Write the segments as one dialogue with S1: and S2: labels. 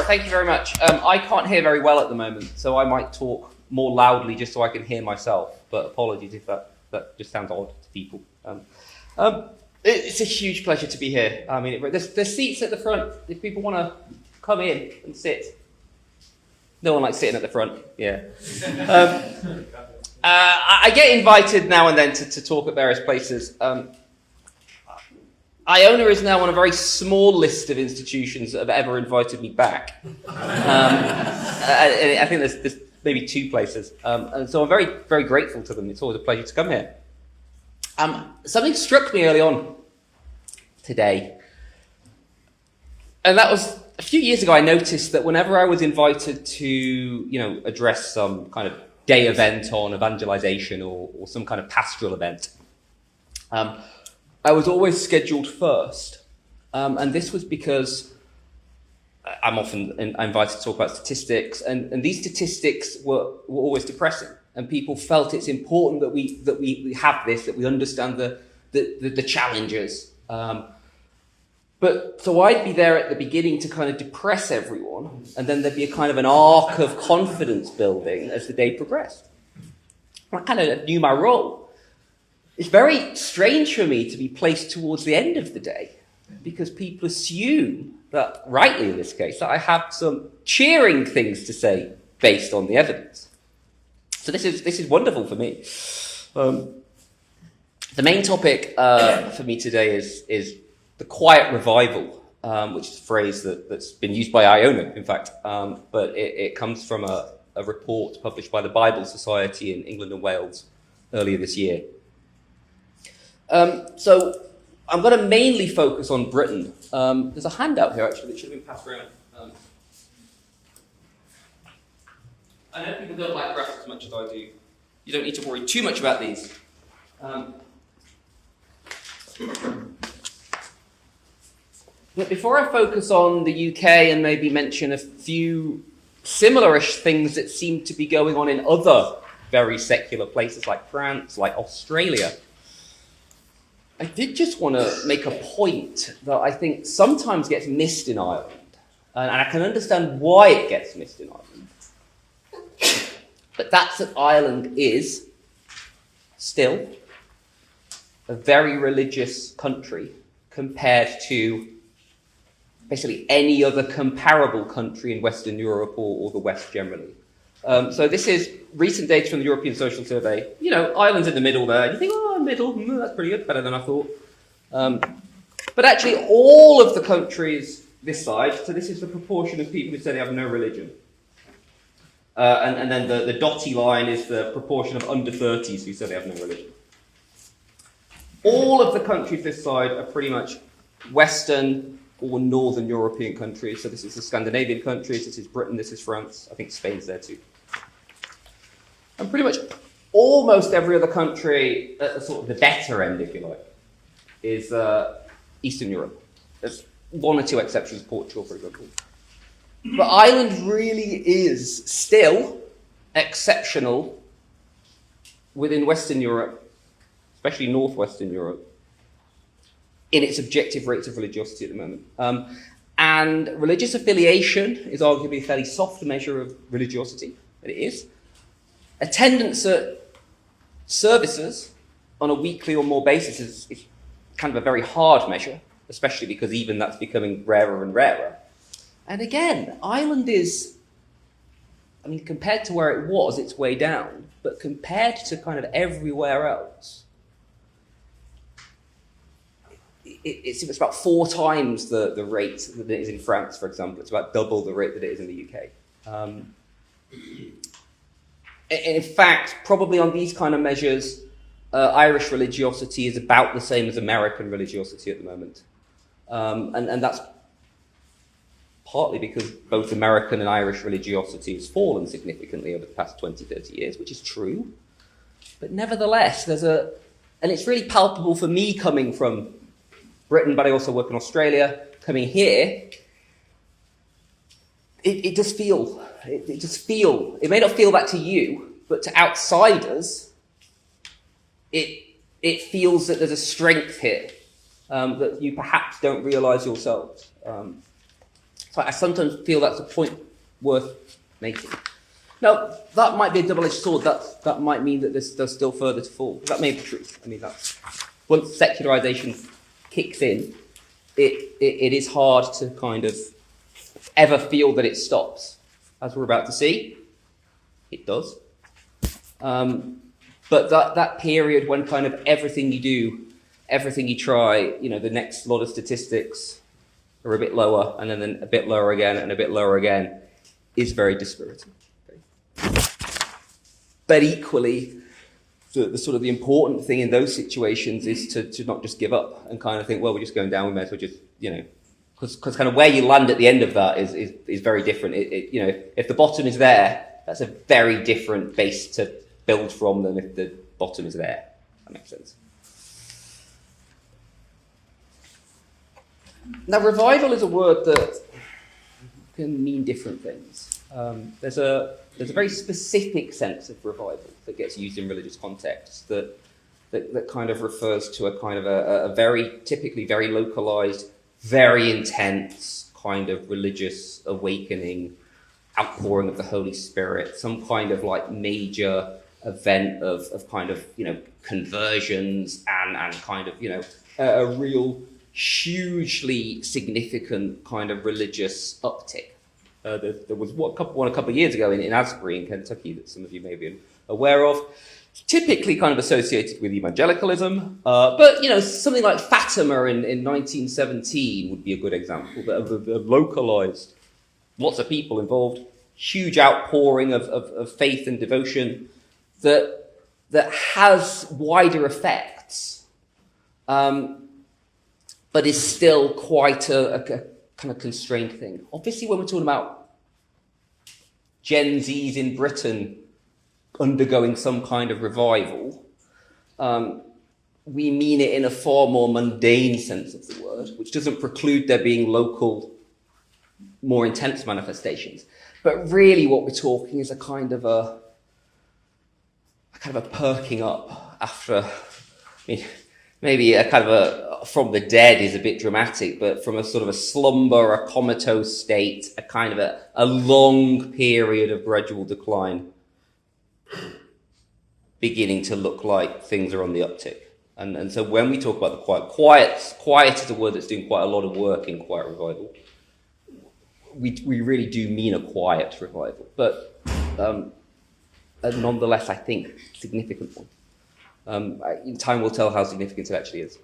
S1: Thank you very much. I can't hear very well at the moment, so I might talk more loudly just so I can hear myself, but apologies if that just sounds odd to people. It's a huge pleasure to be here. I mean, there's seats at the front if people want to come in and sit. No one likes sitting at the front, yeah. I get invited now and then to talk at various places. Iona is now on a very small list of institutions that have ever invited me back. I think there's maybe 2 places. And so I'm very, very grateful to them. It's always a pleasure to come here. Something struck me early on today. And that was a few years ago. I noticed that whenever I was invited to, address some kind of day event on evangelization or some kind of pastoral event, I was always scheduled first. And this was because I'm often invited to talk about statistics, and these statistics were always depressing. And people felt it's important that we have this, that we understand the challenges. But so I'd be there at the beginning to kind of depress everyone, and then there'd be a kind of an arc of confidence building as the day progressed. I kind of knew my role. It's very strange for me to be placed towards the end of the day, because people assume that, rightly in this case, that I have some cheering things to say based on the evidence. So this is wonderful for me. The main topic for me today is the quiet revival, which is a phrase that's been used by Iona, in fact, but it comes from a report published by the Bible Society in England and Wales earlier this year. So I'm going to mainly focus on Britain. There's a handout here, actually, that should have been passed around. I know people don't like graphs as much as I do. You don't need to worry too much about these. But before I focus on the UK and maybe mention a few similar-ish things that seem to be going on in other very secular places like France, like Australia, I did just want to make a point that I think sometimes gets missed in Ireland. And I can understand why it gets missed in Ireland. But that's that Ireland is still a very religious country compared to basically any other comparable country in Western Europe or the West generally. So this is recent data from the European Social Survey. Ireland's in the middle there. You think, middle, that's pretty good, better than I thought. But actually, all of the countries this side, so this is the proportion of people who say they have no religion. And then the dotty line is the proportion of under 30s who say they have no religion. All of the countries this side are pretty much Western or Northern European countries. So this is the Scandinavian countries, this is Britain, this is France. I think Spain's there too. And pretty much almost every other country at the sort of the better end, if you like, is Eastern Europe. There's 1 or 2 exceptions, Portugal, for example. But Ireland really is still exceptional within Western Europe, especially northwestern Europe, in its objective rates of religiosity at the moment. And religious affiliation is arguably a fairly soft measure of religiosity, but it is. Attendance at services on a weekly or more basis is kind of a very hard measure, especially because even that's becoming rarer and rarer. And again, Ireland is, compared to where it was, it's way down, but compared to kind of everywhere else, it's about 4 times the rate that it is in France, for example. It's about double the rate that it is in the UK. In fact, probably on these kind of measures, Irish religiosity is about the same as American religiosity at the moment. And that's partly because both American and Irish religiosity has fallen significantly over the past 20, 30 years, which is true. But nevertheless, and it's really palpable for me coming from Britain, but I also work in Australia, coming here, it does feel, it may not feel that to you, but to outsiders, it feels that there's a strength here that you perhaps don't realise yourselves. So So I sometimes feel that's a point worth making. Now, that might be a double-edged sword. That might mean that there's still further to fall. That may be true. I mean, that's, once secularization kicks in, it is hard to kind of ever feel that it stops. As we're about to see, it does. But that period when kind of everything you do, everything you try, the next lot of statistics are a bit lower, and then a bit lower again, and a bit lower again, is very dispiriting. But equally, the sort of the important thing in those situations is to not just give up and kind of think, well, we're just going down, we may as well just, because kind of where you land at the end of that is very different. If the bottom is there, that's a very different base to build from than if the bottom is there. That makes sense. Now, revival is a word that can mean different things. There's a very specific sense of revival that gets used in religious contexts that kind of refers to a kind of a very, typically very localized, very intense kind of religious awakening, outpouring of the Holy Spirit, some kind of like major event of kind of, conversions and kind of, a real hugely significant kind of religious uptick. There was one a couple of years ago in Asbury in Kentucky that some of you may be aware of, typically kind of associated with evangelicalism, but something like Fatima in 1917 would be a good example of localized, lots of people involved, huge outpouring of faith and devotion that has wider effects, but is still quite a kind of constrained thing. Obviously, when we're talking about Gen Zs in Britain undergoing some kind of revival, we mean it in a far more mundane sense of the word, which doesn't preclude there being local, more intense manifestations. But really what we're talking is a kind of a perking up after, maybe a kind of a from the dead is a bit dramatic, but from a sort of a slumber, a comatose state, a kind of a long period of gradual decline, beginning to look like things are on the uptick. And so when we talk about the quiet is a word that's doing quite a lot of work in quiet revival. We really do mean a quiet revival, but nonetheless, I think, significant one. Time will tell how significant it actually is.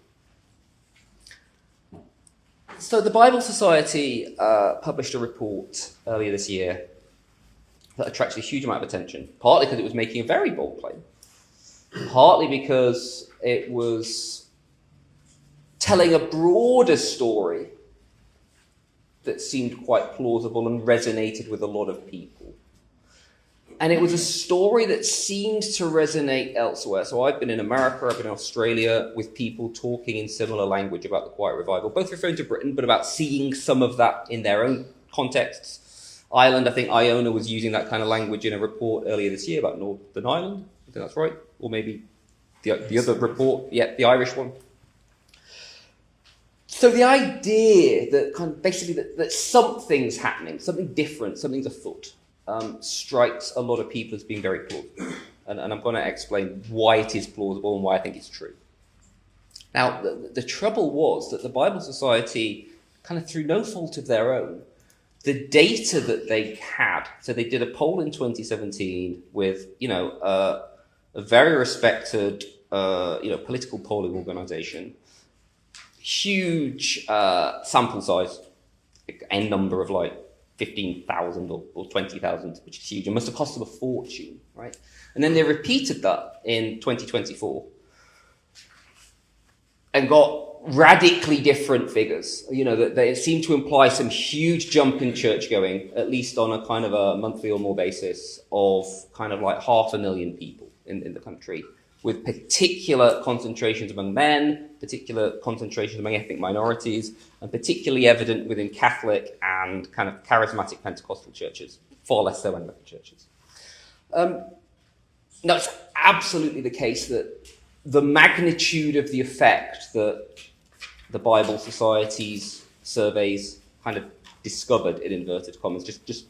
S1: So the Bible Society published a report earlier this year that attracted a huge amount of attention, partly because it was making a very bold claim, partly because it was telling a broader story that seemed quite plausible and resonated with a lot of people. And it was a story that seemed to resonate elsewhere. So I've been in America, I've been in Australia with people talking in similar language about the Quiet Revival, both referring to Britain, but about seeing some of that in their own contexts. Ireland, I think Iona was using that kind of language in a report earlier this year about Northern Ireland. I think that's right. Or maybe the other report, the Irish one. So the idea that kind of basically that something's happening, something different, something's afoot, strikes a lot of people as being very plausible. And I'm going to explain why it is plausible and why I think it's true. Now, the trouble was that the Bible Society, kind of through no fault of their own, the data that they had, so they did a poll in 2017 with, a very respected, political polling organization, huge sample size, n number of like 15,000 or 20,000, which is huge. It must have cost them a fortune, right? And then they repeated that in 2024 and got radically different figures. That it seemed to imply some huge jump in church going, at least on a kind of a monthly or more basis, of kind of like 500,000 people in the country, with particular concentrations among men, particular concentrations among ethnic minorities, and particularly evident within Catholic and kind of charismatic Pentecostal churches, far less so Anglican churches. Now, it's absolutely the case that the magnitude of the effect that the Bible Society's surveys kind of discovered, in inverted commas, just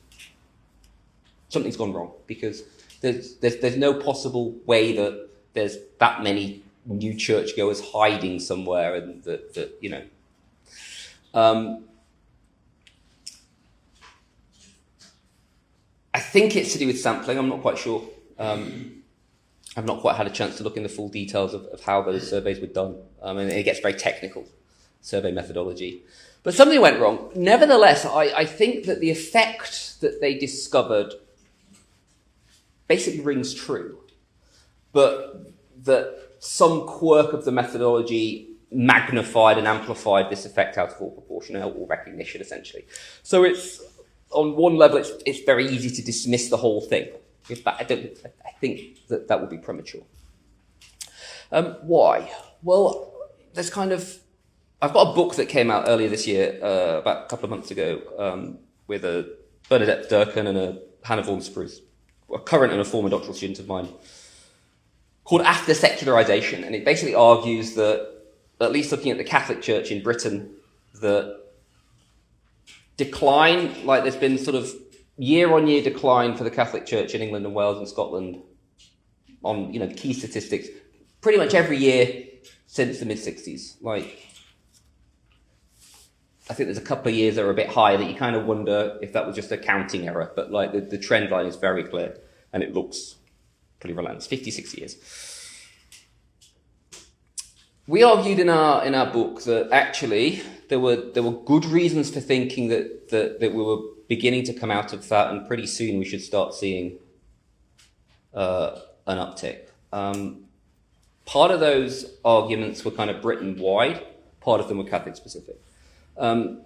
S1: something's gone wrong, because there's no possible way that there's that many new churchgoers hiding somewhere, and that you know. I think it's to do with sampling. I'm not quite sure. I've not quite had a chance to look in the full details of how those surveys were done. And it gets very technical, survey methodology. But something went wrong. Nevertheless, I think that the effect that they discovered basically rings true, but that some quirk of the methodology magnified and amplified this effect out of all proportion or recognition, essentially. So it's, on one level, it's very easy to dismiss the whole thing. But I think that would be premature. Why? Well, there's I've got a book that came out earlier this year, about a couple of months ago, with a Bernadette Durkin and a Hannah Vaughan Spruce, a current and a former doctoral student of mine, called After Secularization. And it basically argues that, at least looking at the Catholic Church in Britain, that decline, like there's been sort of year-on-year decline for the Catholic Church in England and Wales and Scotland on, the key statistics, pretty much every year since the mid-60s. Like, I think there's a couple of years that are a bit higher that you kind of wonder if that was just a counting error, but like the trend line is very clear and it looks pretty relentless. 56 years. We argued in our book that actually there were good reasons for thinking that we were beginning to come out of that, and pretty soon we should start seeing an uptick. Part of those arguments were kind of Britain-wide, part of them were Catholic-specific. And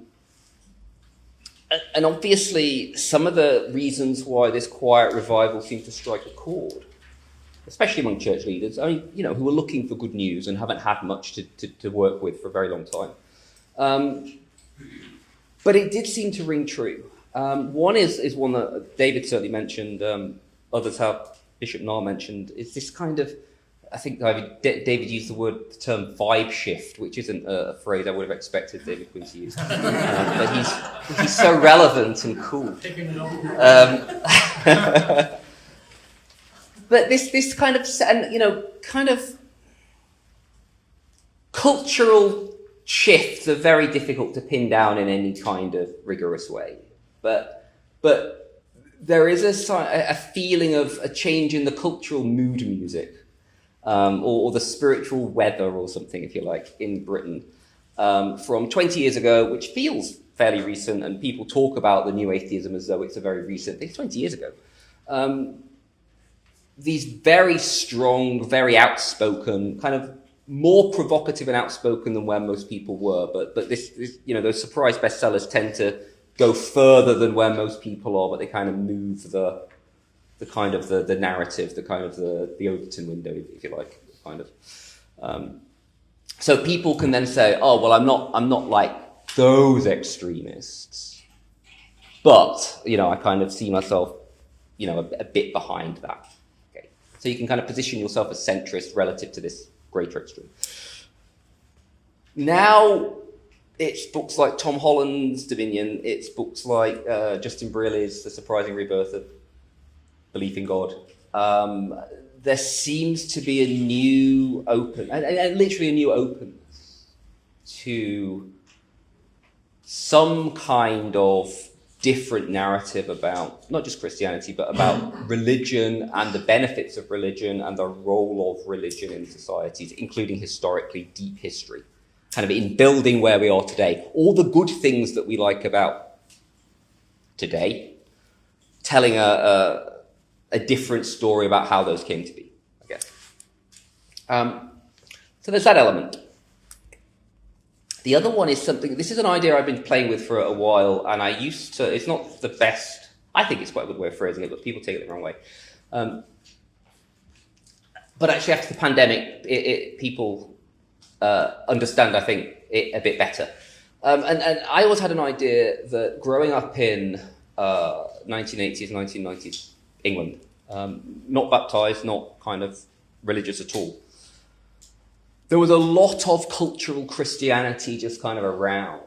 S1: obviously, some of the reasons why this quiet revival seemed to strike a chord, especially among church leaders, who are looking for good news and haven't had much to work with for a very long time. But it did seem to ring true. One is one that David certainly mentioned, others have, Bishop Nahr mentioned, is this kind of, I think David used the term vibe shift, which isn't a phrase I would have expected David Quinn to use. But he's so relevant and cool. But this kind of cultural shifts are very difficult to pin down in any kind of rigorous way. But there is a feeling of a change in the cultural mood music, or the spiritual weather or something, if you like, in Britain, from 20 years ago, which feels fairly recent, and people talk about the new atheism as though it's a very recent thing. 20 years ago. These very strong, very outspoken, kind of more provocative and outspoken than where most people were. But this those surprise bestsellers tend to go further than where most people are, but they kind of move the kind of the narrative, the kind of the Overton window, if you like, kind of. So people can then say, oh, well, I'm not like those extremists, but, I kind of see myself, a bit behind that. Okay. So you can kind of position yourself as centrist relative to this greater extreme. Now, it's books like Tom Holland's Dominion, it's books like Justin Briley's The Surprising Rebirth of Belief in God. There seems to be a new literally a new openness to some kind of different narrative about not just Christianity, but about religion and the benefits of religion and the role of religion in societies, including historically deep history, kind of in building where we are today. All the good things that we like about today, telling a different story about how those came to be, I guess. So there's that element. The other one is this is an idea I've been playing with for a while, and it's not the best, I think it's quite a good way of phrasing it, but people take it the wrong way. But actually after the pandemic, people understand, I think, it a bit better. And I always had an idea that growing up in 1980s, 1990s England, not baptised, not kind of religious at all, there was a lot of cultural Christianity just kind of around.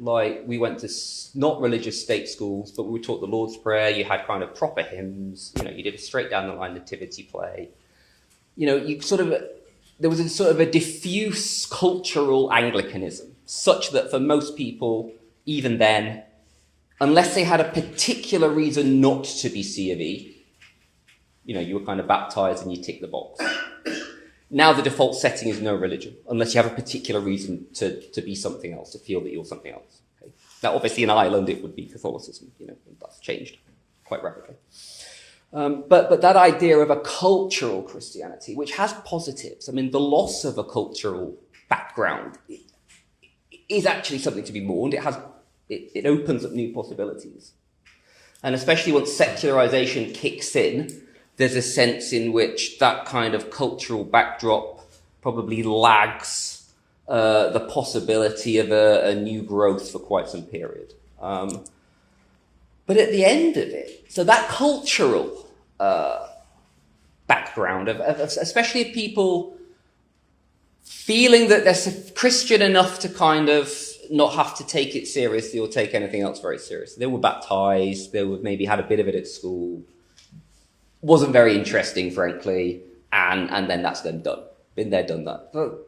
S1: like we went to not religious state schools, but we were taught the Lord's Prayer. You had kind of proper hymns. You know, you did a straight down the line nativity play. You know, there was a sort of a diffuse cultural Anglicanism, such that for most people, even then, unless they had a particular reason not to be C of E, you know, you were kind of baptized and you tick the box. Now the default setting is no religion, unless you have a particular reason to be something else, to feel that you're something else. Okay? Now, obviously, in Ireland, it would be Catholicism. You know, that's changed quite rapidly. But that idea of a cultural Christianity, which has positives. I mean, the loss of a cultural background is actually something to be mourned. It opens up new possibilities, and especially once secularization kicks in, there's a sense in which that kind of cultural backdrop probably lags the possibility of a new growth for quite some period. But at the end of it, so that cultural background of especially people feeling that they're Christian enough to kind of not have to take it seriously or take anything else very seriously. They were baptized, they would maybe had a bit of it at school. Wasn't very interesting, frankly, and then that's them done. Been there, done that. But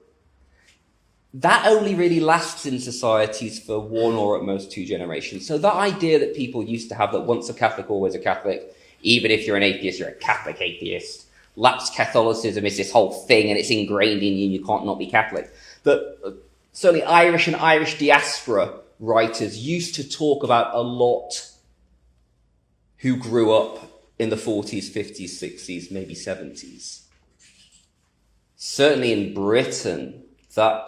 S1: that only really lasts in societies for one or at most two generations. So that idea that people used to have that once a Catholic, always a Catholic, even if you're an atheist, you're a Catholic atheist. Lapsed Catholicism is this whole thing and it's ingrained in you and you can't not be Catholic. That certainly Irish and Irish diaspora writers used to talk about a lot who grew up in the 40s, 50s, 60s, maybe 70s. Certainly in Britain, that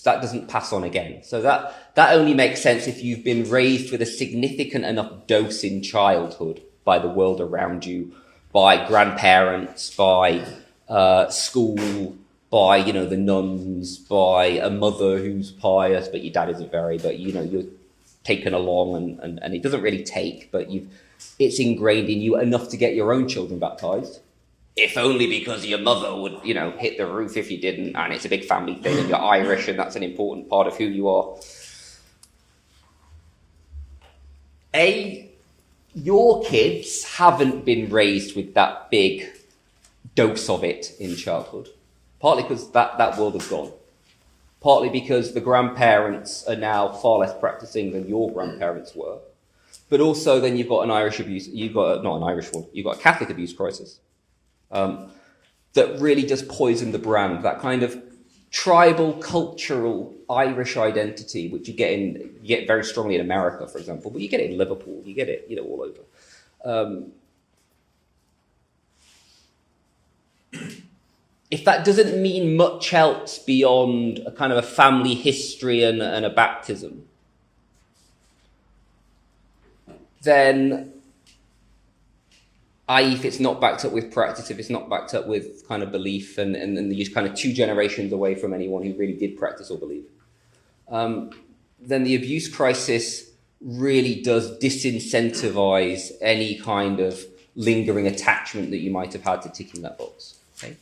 S1: doesn't pass on again. So that only makes sense if you've been raised with a significant enough dose in childhood by the world around you, by grandparents, by school, by, you know, the nuns, by a mother who's pious, but your dad isn't very, but, you know, you're taken along and it doesn't really take, but it's ingrained in you enough to get your own children baptized. If only because your mother would, you know, hit the roof if you didn't, and it's a big family thing, and you're Irish, and that's an important part of who you are. Your kids haven't been raised with that big dose of it in childhood. Partly because that world has gone. Partly because the grandparents are now far less practicing than your grandparents were. But also then you've got an Irish abuse, you've got a Catholic abuse crisis. That really does poison the brand, that kind of tribal, cultural Irish identity, which you get very strongly in America, for example, but you get it in Liverpool, you get it, you know, all over. If that doesn't mean much else beyond a kind of a family history and a baptism, then, i.e. if it's not backed up with practice, if it's not backed up with kind of belief, and you're kind of two generations away from anyone who really did practice or believe, then the abuse crisis really does disincentivize any kind of lingering attachment that you might have had to ticking that box. Okay?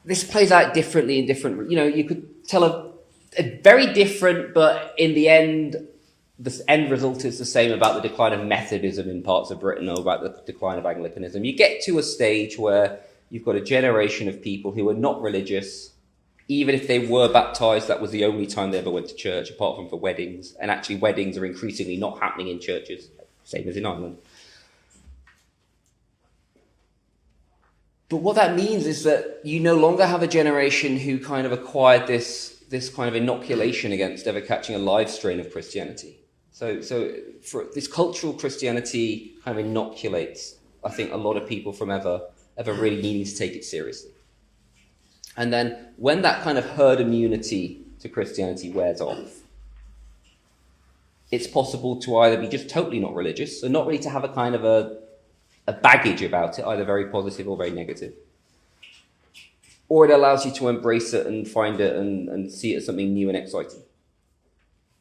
S1: This plays out differently in different, you know, you could tell a very different, but in the end, the end result is the same about the decline of Methodism in parts of Britain or about the decline of Anglicanism. You get to a stage where you've got a generation of people who are not religious. Even if they were baptized, that was the only time they ever went to church, apart from for weddings. And actually weddings are increasingly not happening in churches, same as in Ireland. But what that means is that you no longer have a generation who kind of acquired this kind of inoculation against ever catching a live strain of Christianity. So for this cultural Christianity kind of inoculates, I think, a lot of people from ever really needing to take it seriously. And then when that kind of herd immunity to Christianity wears off, it's possible to either be just totally not religious, so not really to have a kind of a baggage about it, either very positive or very negative. Or it allows you to embrace it and find it and see it as something new and exciting.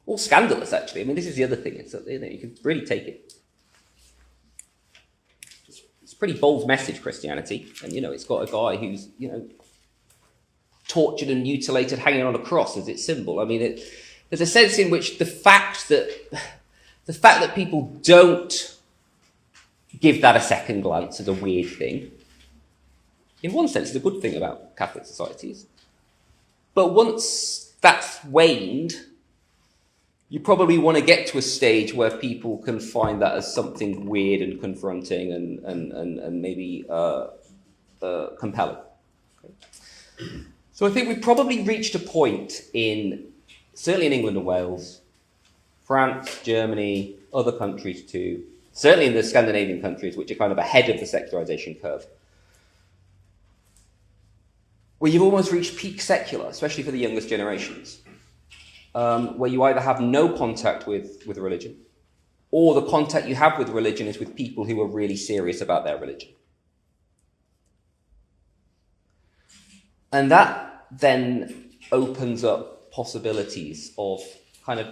S1: Or scandalous, actually. I mean, this is the other thing. It's, you know, you can really take it. It's a pretty bold message, Christianity. And, you know, it's got a guy who's, you know, tortured and mutilated hanging on a cross as its symbol. I mean, there's a sense in which the fact that people don't give that a second glance as a weird thing, in one sense, is a good thing about Catholic societies. But once that's waned, you probably want to get to a stage where people can find that as something weird and confronting and maybe compelling. Okay. So I think we've probably reached a point certainly in England and Wales, France, Germany, other countries too, certainly in the Scandinavian countries, which are kind of ahead of the secularization curve, where you've almost reached peak secular, especially for the youngest generations, where you either have no contact with religion, or the contact you have with religion is with people who are really serious about their religion. And that then opens up possibilities of kind of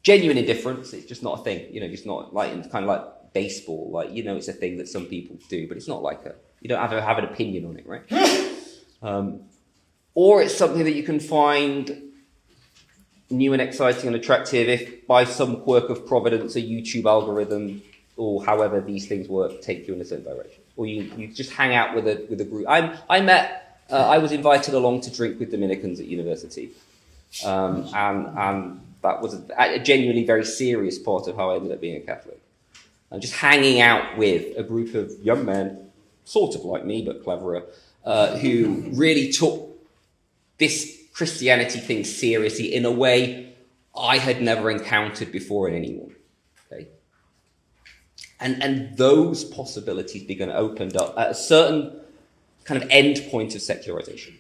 S1: genuine indifference. It's just not a thing, just not like, kind of like baseball, like, it's a thing that some people do, but it's not like you don't have an opinion on it, right? Or it's something that you can find new and exciting and attractive if by some quirk of providence, a YouTube algorithm or however these things work take you in a certain direction. Or you just hang out with a group. I was invited along to drink with Dominicans at university. And that was a genuinely very serious part of how I ended up being a Catholic. And just hanging out with a group of young men, sort of like me, but cleverer, who really took this Christianity thing seriously in a way I had never encountered before in anyone. Okay? And those possibilities began to open up at a certain kind of end point of secularization.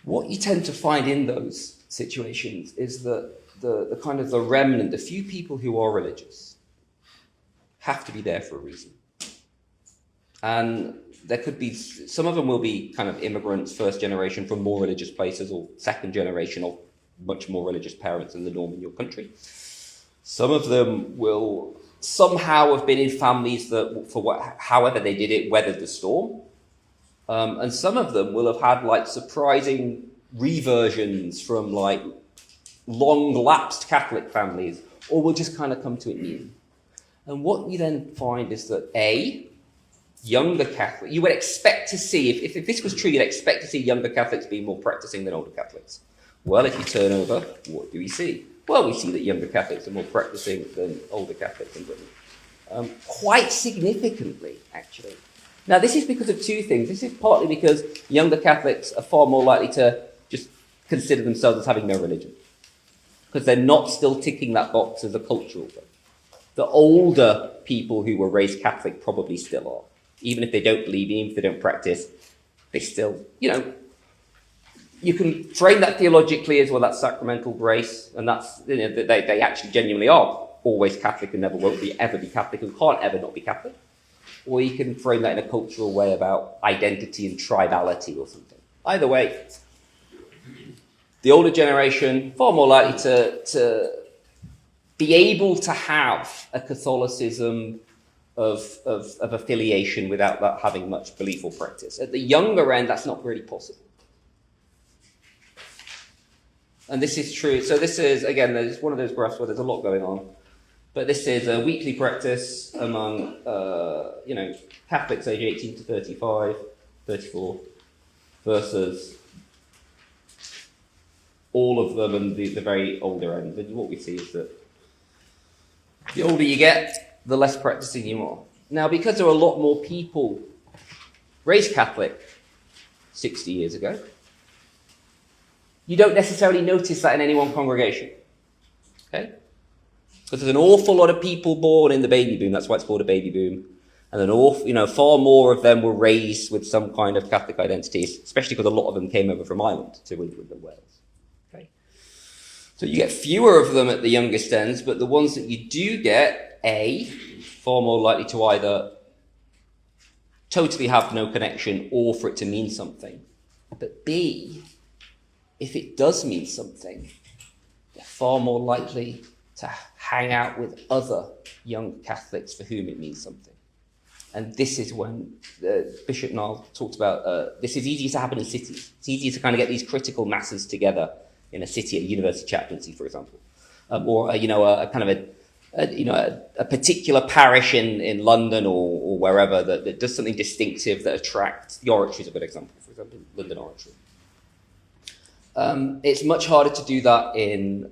S1: What you tend to find in those situations is that the kind of the remnant, the few people who are religious, have to be there for a reason. And there could be, some of them will be kind of immigrants, first generation from more religious places, or second generation of much more religious parents than the norm in your country. Some of them will somehow have been in families that, however they did it, weathered the storm. And some of them will have had like surprising reversions from like long lapsed Catholic families, or will just kind of come to it new. And what you then find is that younger Catholics, you would expect to see, if this was true, you'd expect to see younger Catholics being more practicing than older Catholics. Well, if you turn over, what do we see? Well, we see that younger Catholics are more practicing than older Catholics in Britain. Quite significantly, actually. Now, this is because of two things. This is partly because younger Catholics are far more likely to just consider themselves as having no religion, because they're not still ticking that box as a cultural thing. The older people who were raised Catholic probably still are. Even if they don't believe, even if they don't practice, they still, you can frame that theologically as well, that's sacramental grace, and that's, they actually genuinely are always Catholic and never won't ever be Catholic and can't ever not be Catholic. Or you can frame that in a cultural way about identity and tribality or something. Either way, the older generation, far more likely to be able to have a Catholicism of affiliation without that having much belief or practice. At the younger end, that's not really possible. And this is true. So this is, again, there's one of those graphs where there's a lot going on. But this is a weekly practice among, Catholics age 18 to 35, 34, versus all of them and the very older end. And what we see is that the older you get, the less practicing you are. Now, because there are a lot more people raised Catholic 60 years ago, you don't necessarily notice that in any one congregation. Okay? Because there's an awful lot of people born in the baby boom. That's why it's called a baby boom. And far more of them were raised with some kind of Catholic identity, especially because a lot of them came over from Ireland to England and Wales. Okay? So you get fewer of them at the youngest ends, but the ones that you do get, far more likely to either totally have no connection or for it to mean something. But B, if it does mean something, they're far more likely to hang out with other young Catholics for whom it means something. And this is when Bishop Niall talked about, this is easier to happen in cities. It's easier to kind of get these critical masses together in a city, a university chaplaincy, for example. Or, a kind of a particular parish in London or wherever that does something distinctive that attracts. The Oratory is a good example, for example, London Oratory. It's much harder to do that in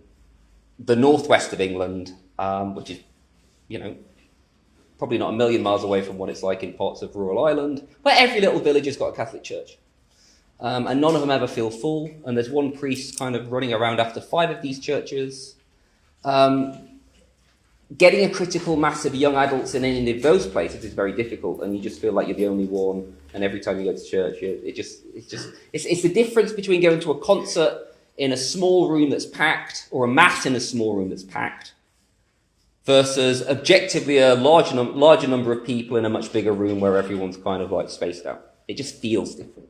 S1: the northwest of England, which is, probably not a million miles away from what it's like in parts of rural Ireland, where every little village has got a Catholic church. And none of them ever feel full, and there's one priest kind of running around after 5 of these churches. Getting a critical mass of young adults in any of those places is very difficult, and you just feel like you're the only one, and every time you go to church, it's the difference between going to a concert in a small room that's packed, or a mass in a small room that's packed, versus objectively a larger number of people in a much bigger room where everyone's kind of like spaced out. It just feels different.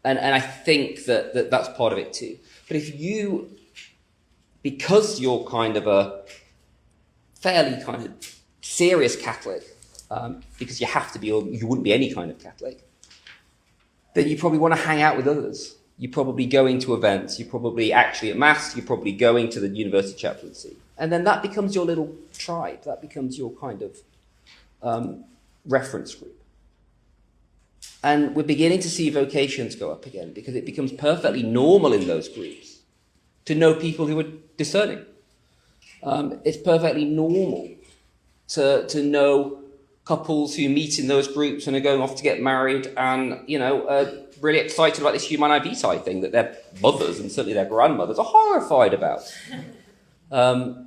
S1: And I think that's part of it too. But if you, because you're kind of a fairly kind of serious Catholic, because you have to be, or you wouldn't be any kind of Catholic, then you probably want to hang out with others. You're probably going to events, you're probably actually at Mass, you're probably going to the university chaplaincy. And then that becomes your little tribe, that becomes your kind of reference group. And we're beginning to see vocations go up again, because it becomes perfectly normal in those groups to know people who are discerning. It's perfectly normal to know couples who meet in those groups and are going off to get married and, are really excited about this human vitae thing that their mothers and certainly their grandmothers are horrified about. The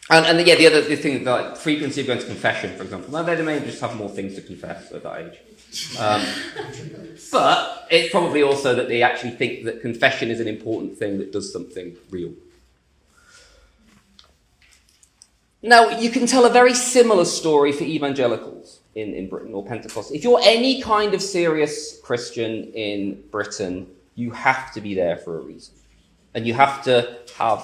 S1: other thing, like frequency of going to confession, for example. Now, they may just have more things to confess at that age. But it's probably also that they actually think that confession is an important thing that does something real. Now, you can tell a very similar story for evangelicals in Britain or Pentecostals. If you're any kind of serious Christian in Britain, you have to be there for a reason. And you have to have...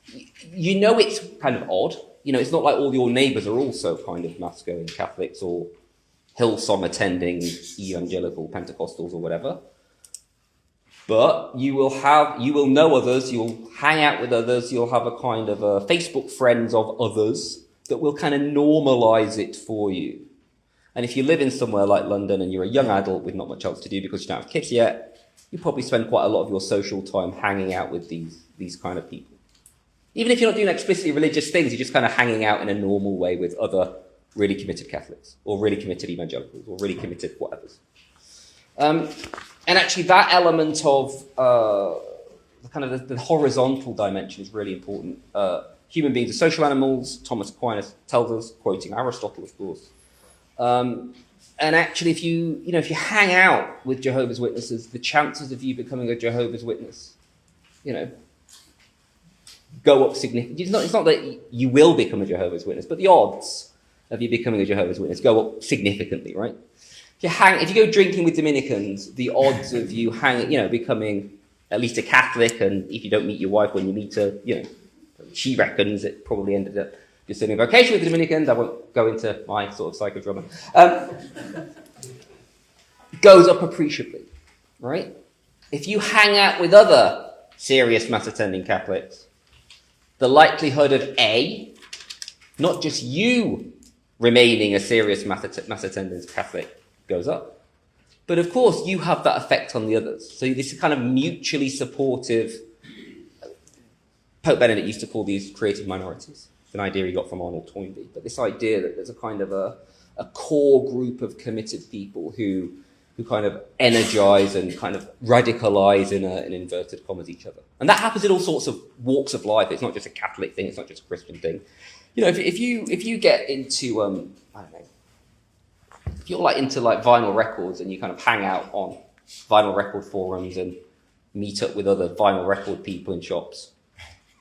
S1: it's kind of odd. It's not like all your neighbours are also kind of Mass-going Catholics or Hillsong-attending evangelical Pentecostals or whatever. But you will know others, you'll hang out with others, you'll have a kind of a Facebook friends of others that will kind of normalise it for you. And if you live in somewhere like London and you're a young adult with not much else to do because you don't have kids yet, you probably spend quite a lot of your social time hanging out with these kind of people. Even if you're not doing explicitly religious things, you're just kind of hanging out in a normal way with other really committed Catholics or really committed evangelicals or really committed whatevers. And actually that element of the horizontal dimension is really important. Human beings are social animals, Thomas Aquinas tells us, quoting Aristotle, of course. And actually, if you hang out with Jehovah's Witnesses, the chances of you becoming a Jehovah's Witness, go up significantly. It's not that you will become a Jehovah's Witness, but the odds of you becoming a Jehovah's Witness go up significantly, right? If you go drinking with Dominicans, the odds of you becoming at least a Catholic, and if you don't meet your wife when you meet her, she reckons it probably ended up just doing a vocation with the Dominicans. I won't go into my sort of psychodrama. Goes up appreciably, right? If you hang out with other serious Mass-attending Catholics, the likelihood of not just you remaining a serious Mass-attending Catholic goes up, but of course you have that effect on the others. So this is kind of mutually supportive. Pope Benedict used to call these creative minorities. It's an idea he got from Arnold Toynbee. But this idea that there's a kind of a core group of committed people who kind of energize and kind of radicalize in inverted commas each other. And that happens in all sorts of walks of life. It's not just a Catholic thing. It's not just a Christian thing. If you get into, I don't know, if you're into vinyl records and you kind of hang out on vinyl record forums and meet up with other vinyl record people in shops,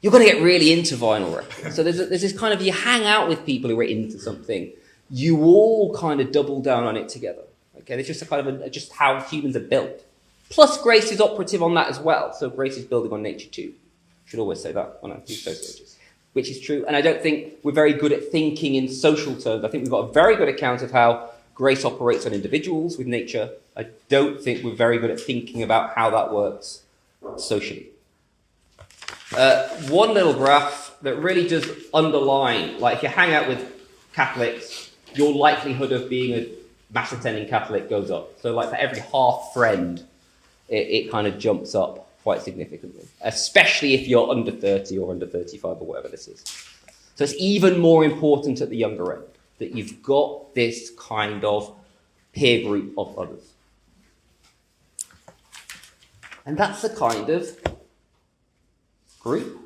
S1: you're going to get really into vinyl records. So there's this kind of, you hang out with people who are into something, you all kind of double down on it together. Okay, it's just a kind of just how humans are built. Plus, grace is operative on that as well. So grace is building on nature too. Should always say that when I do sociology. which is true. And I don't think we're very good at thinking in social terms. I think we've got a very good account of how grace operates on individuals with nature. I don't think we're very good at thinking about how that works socially. One little graph that really does underline, like if you hang out with Catholics, your likelihood of being a Mass attending Catholic goes up. So like for every half friend, it kind of jumps up quite significantly, especially if you're under 30 or under 35 or whatever this is. So it's even more important at the younger end that you've got this kind of peer group of others. And that's the kind of group.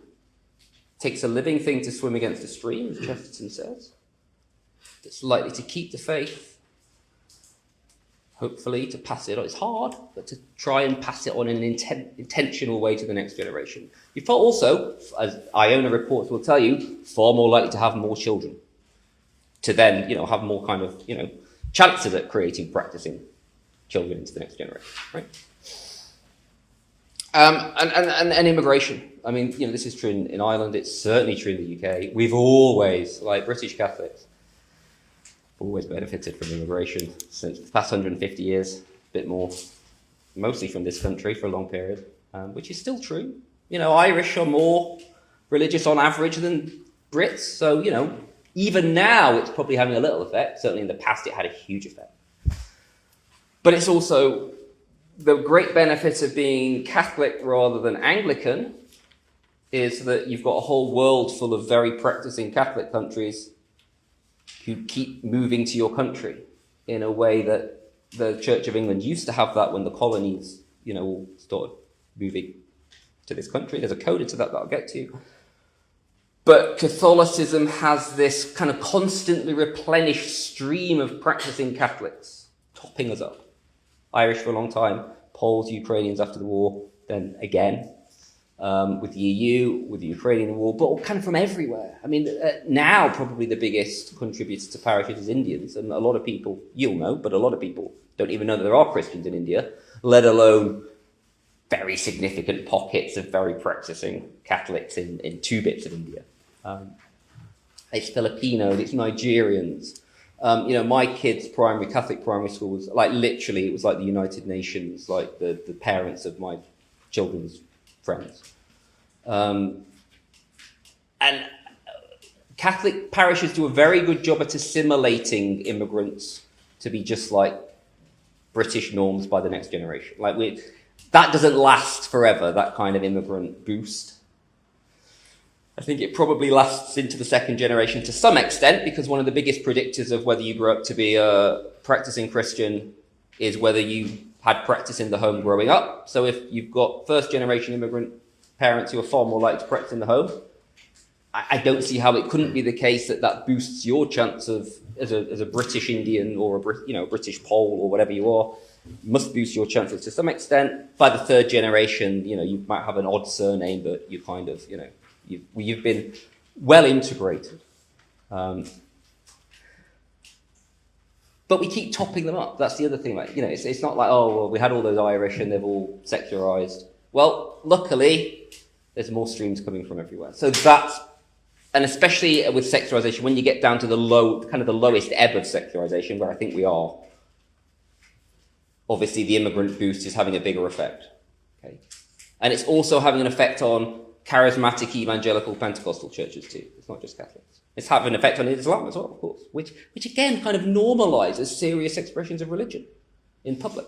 S1: Takes a living thing to swim against the stream, as Chesterton says. That's likely to keep the faith. Hopefully to pass it on. It's hard, but to try and pass it on in an intentional way to the next generation. You're also, as Iona reports will tell you, far more likely to have more children. To then, have more kind of, chances at creating, practicing children into the next generation, right? And immigration. I mean, this is true in Ireland. It's certainly true in the UK. We've always, like British Catholics, always benefited from immigration since the past 150 years, a bit more, mostly from this country for a long period, which is still true. Irish are more religious on average than Brits. So, even now it's probably having a little effect. Certainly in the past it had a huge effect. But it's also the great benefit of being Catholic rather than Anglican is that you've got a whole world full of very practicing Catholic countries who keep moving to your country in a way that the Church of England used to have that when the colonies, all started moving to this country. There's a coda to that I'll get to. But Catholicism has this kind of constantly replenished stream of practicing Catholics, topping us up. Irish for a long time, Poles, Ukrainians after the war, then again, with the EU, with the Ukrainian war, but kind of from everywhere. I mean, now probably the biggest contributor to parishes is Indians, and a lot of people, you'll know, but a lot of people don't even know that there are Christians in India, let alone very significant pockets of very practicing Catholics in two bits of India. It's Filipinos, it's Nigerians. My kids' Catholic primary school was like literally, it was like the United Nations, like the parents of my children's friends. And Catholic parishes do a very good job at assimilating immigrants to be just like British norms by the next generation. That doesn't last forever, that kind of immigrant boost. I think it probably lasts into the second generation to some extent, because one of the biggest predictors of whether you grow up to be a practicing Christian is whether you had practice in the home growing up. So if you've got first generation immigrant parents who are far more likely to practice in the home, I don't see how it couldn't be the case that boosts your chance of, as a British Indian or a British Pole or whatever you are, must boost your chances to some extent. By the third generation, you might have an odd surname, but you kind of, you've been well integrated. But we keep topping them up. That's the other thing. It's not like, oh, well, we had all those Irish and they've all secularized. Well, luckily, there's more streams coming from everywhere. So that's, and especially with secularization, when you get down to the lowest ebb of secularization, where I think we are, obviously the immigrant boost is having a bigger effect. Okay, and it's also having an effect on charismatic evangelical Pentecostal churches too. It's not just Catholics. It's having an effect on Islam as well, of course, which again kind of normalizes serious expressions of religion in public.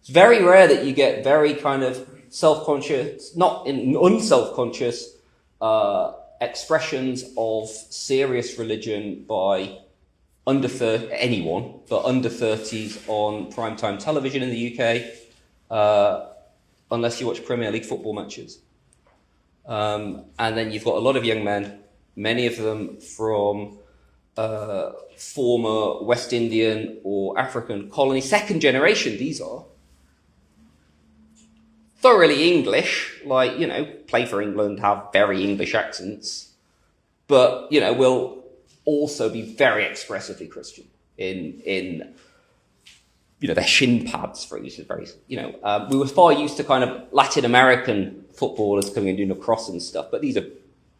S1: It's very rare that you get very kind of self-conscious, not in unself-conscious expressions of serious religion by under 30s on primetime television in the UK, unless you watch Premier League football matches. And then you've got a lot of young men, many of them from former West Indian or African colony, second generation, these are. Thoroughly English, play for England, have very English accents, but, will also be very expressively Christian in their shin pads, for use, is very, we were far used to kind of Latin American footballers coming and doing lacrosse and stuff, but these are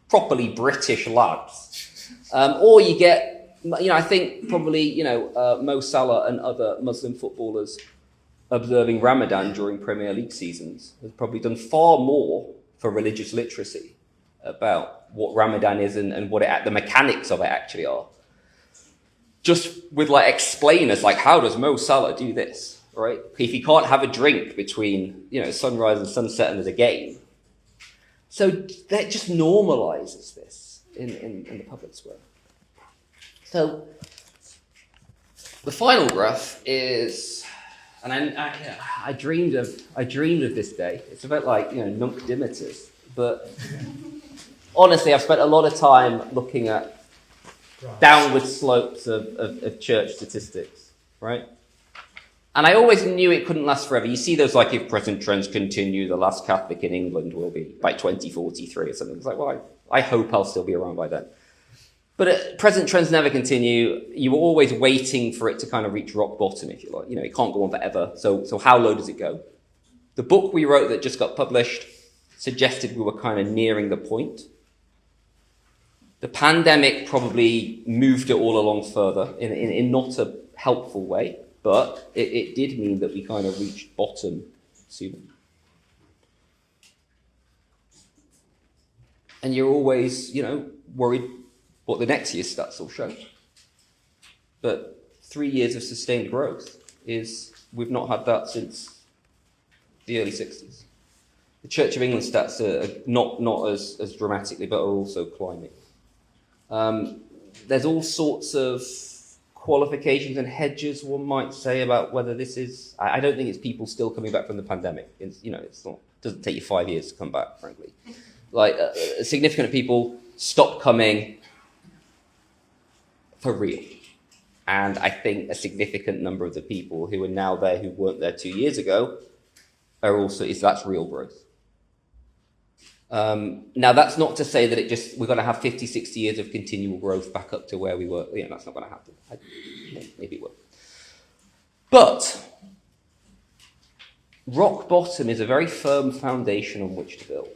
S1: properly British lads. Or you get, I think probably, Mo Salah and other Muslim footballers observing Ramadan during Premier League seasons has probably done far more for religious literacy about what Ramadan is and what the mechanics of it actually are. Just with explainers, how does Mo Salah do this, right? If he can't have a drink between, sunrise and sunset and there's a game. So that just normalizes this in the public square. So the final graph is, and I dreamed of this day. It's about Nunc Dimittis, but honestly, I've spent a lot of time looking at downward slopes of church statistics, right? And I always knew it couldn't last forever. You see those if present trends continue, the last Catholic in England will be by 2043 or something. It's well, I hope I'll still be around by then. But present trends never continue. You were always waiting for it to kind of reach rock bottom, if you like. It can't go on forever. So how low does it go? The book we wrote that just got published suggested we were kind of nearing the point. The pandemic probably moved it all along further in not a helpful way, but it did mean that we kind of reached bottom sooner. And you're always, worried what the next year's stats will show. But 3 years of sustained growth we've not had that since the early 60s. The Church of England stats are not as dramatically, but are also climbing. There's all sorts of qualifications and hedges, one might say, about whether this is. I don't think it's people still coming back from the pandemic. It's not. It doesn't take you 5 years to come back, frankly. Significant people stop coming for real, and I think a significant number of the people who are now there who weren't there 2 years ago that's real growth. Now, that's not to say that we're going to have 50, 60 years of continual growth back up to where we were. That's not going to happen. Maybe it will. But rock bottom is a very firm foundation on which to build.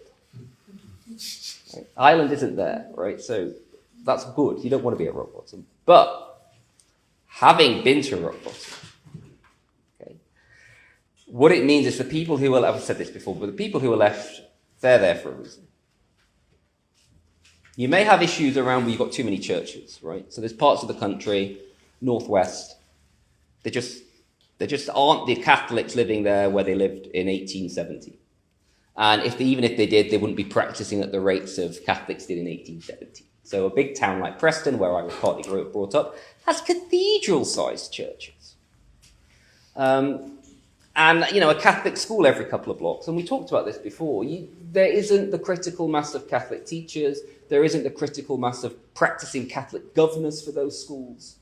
S1: Right? Ireland isn't there, right? So that's good. You don't want to be at rock bottom. But having been to rock bottom, okay, what it means is the people who are, I've said this before, but the people who are left, they're there for a reason. You may have issues around where you've got too many churches, right? So there's parts of the country, northwest, there just aren't the Catholics living there where they lived in 1870. And even if they did, they wouldn't be practicing at the rates of Catholics did in 1870. So a big town like Preston, where I was partly brought up, has cathedral-sized churches. And, a Catholic school every couple of blocks. And we talked about this before. There isn't the critical mass of Catholic teachers. There isn't the critical mass of practicing Catholic governors for those schools.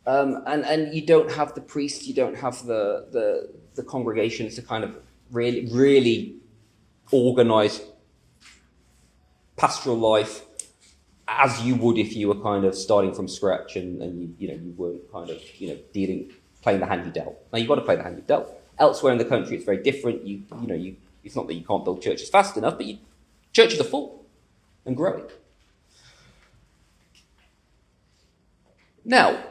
S1: And you don't have the priests, you don't have the congregations to kind of really, really organize pastoral life as you would if you were kind of starting from scratch and you weren't kind of, playing the hand you dealt. Now, you've got to play the hand you dealt. Elsewhere in the country, it's very different. It's not that you can't build churches fast enough, but churches are full and growing. Now,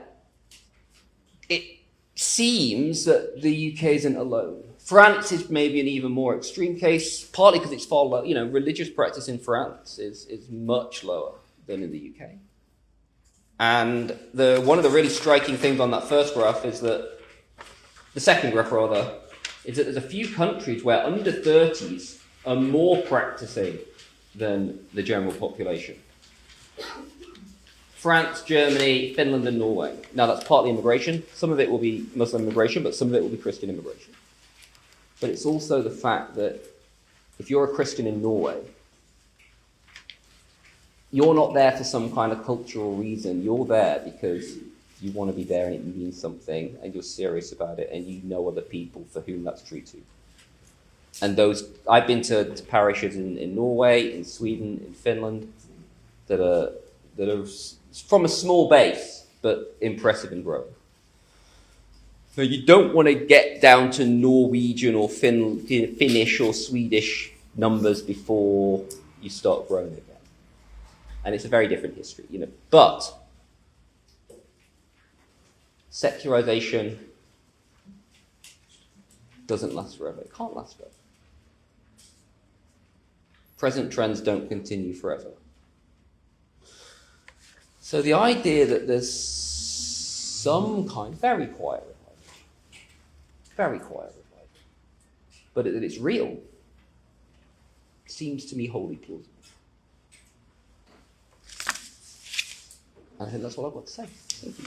S1: it seems that the UK isn't alone. France is maybe an even more extreme case, partly because it's far lower. Religious practice in France is much lower than in the UK. And one of the really striking things on that first graph is that, the second graph rather, is that there's a few countries where under 30s are more practicing than the general population. France, Germany, Finland and Norway. Now that's partly immigration. Some of it will be Muslim immigration, but some of it will be Christian immigration. But it's also the fact that if you're a Christian in Norway, you're not there for some kind of cultural reason. You're there because you want to be there and it means something and you're serious about it and you know other people for whom that's true too. And I've been to parishes in Norway, in Sweden, in Finland that are from a small base but impressive and growing. So you don't want to get down to Norwegian or Finnish or Swedish numbers before you start growing again. And it's a very different history, But secularization doesn't last forever. It can't last forever. Present trends don't continue forever. So the idea that there's some kind, very quiet revival, but that it's real, seems to me wholly plausible. And I think that's what I've got to say. Thank you.